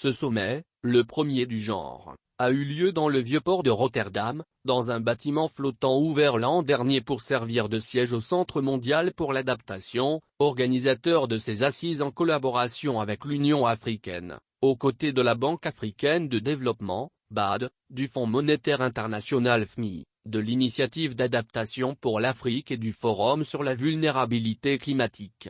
Ce sommet, le premier du genre, a eu lieu dans le vieux port de Rotterdam, dans un bâtiment flottant ouvert l'an dernier pour servir de siège au Centre mondial pour l'adaptation, organisateur de ces assises en collaboration avec l'Union africaine, aux côtés de la Banque africaine de développement, BAD, du Fonds monétaire international FMI, de l'Initiative d'adaptation pour l'Afrique et du Forum sur la vulnérabilité climatique.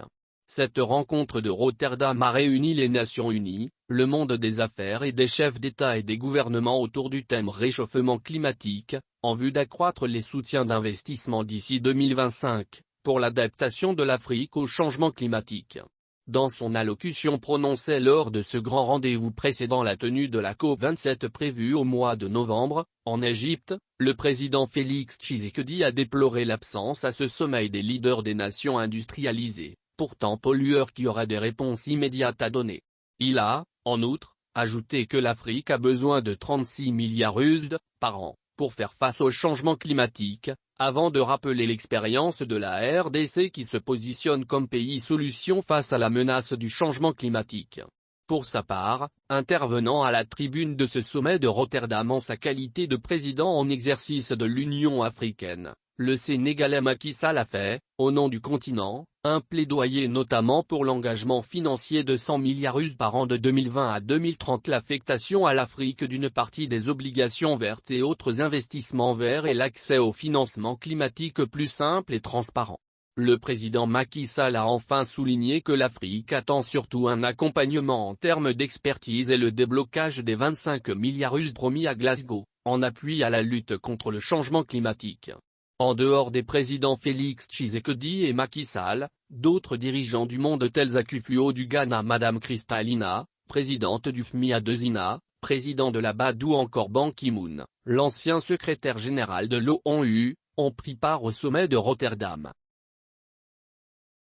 Cette rencontre de Rotterdam a réuni les Nations Unies, le monde des affaires et des chefs d'État et des gouvernements autour du thème réchauffement climatique, en vue d'accroître les soutiens d'investissement d'ici 2025, pour l'adaptation de l'Afrique au changement climatique. Dans son allocution prononcée lors de ce grand rendez-vous précédant la tenue de la COP27 prévue au mois de novembre, en Égypte, le président Félix Tshisekedi a déploré l'absence à ce sommet des leaders des nations industrialisées, pourtant pollueurs, qui auraient des réponses immédiates à donner. Il a, en outre, ajouté que l'Afrique a besoin de 36 milliards USD par an pour faire face au changement climatique, avant de rappeler l'expérience de la RDC qui se positionne comme pays solution face à la menace du changement climatique. Pour sa part, intervenant à la tribune de ce sommet de Rotterdam en sa qualité de président en exercice de l'Union africaine, le Sénégalais Macky Sall a fait, au nom du continent, un plaidoyer notamment pour l'engagement financier de 100 milliards USD par an de 2020 à 2030, l'affectation à l'Afrique d'une partie des obligations vertes et autres investissements verts et l'accès au financement climatique plus simple et transparent. Le président Macky Sall a enfin souligné que l'Afrique attend surtout un accompagnement en termes d'expertise et le déblocage des 25 milliards USD promis à Glasgow, en appui à la lutte contre le changement climatique. En dehors des présidents Félix Tshisekedi et Macky Sall, d'autres dirigeants du monde tels Akufo-Addo du Ghana, Madame Kristalina, présidente du FMI Adesina, président de la BAD ou encore Ban Ki-moon, l'ancien secrétaire général de l'ONU, ont pris part au sommet de Rotterdam.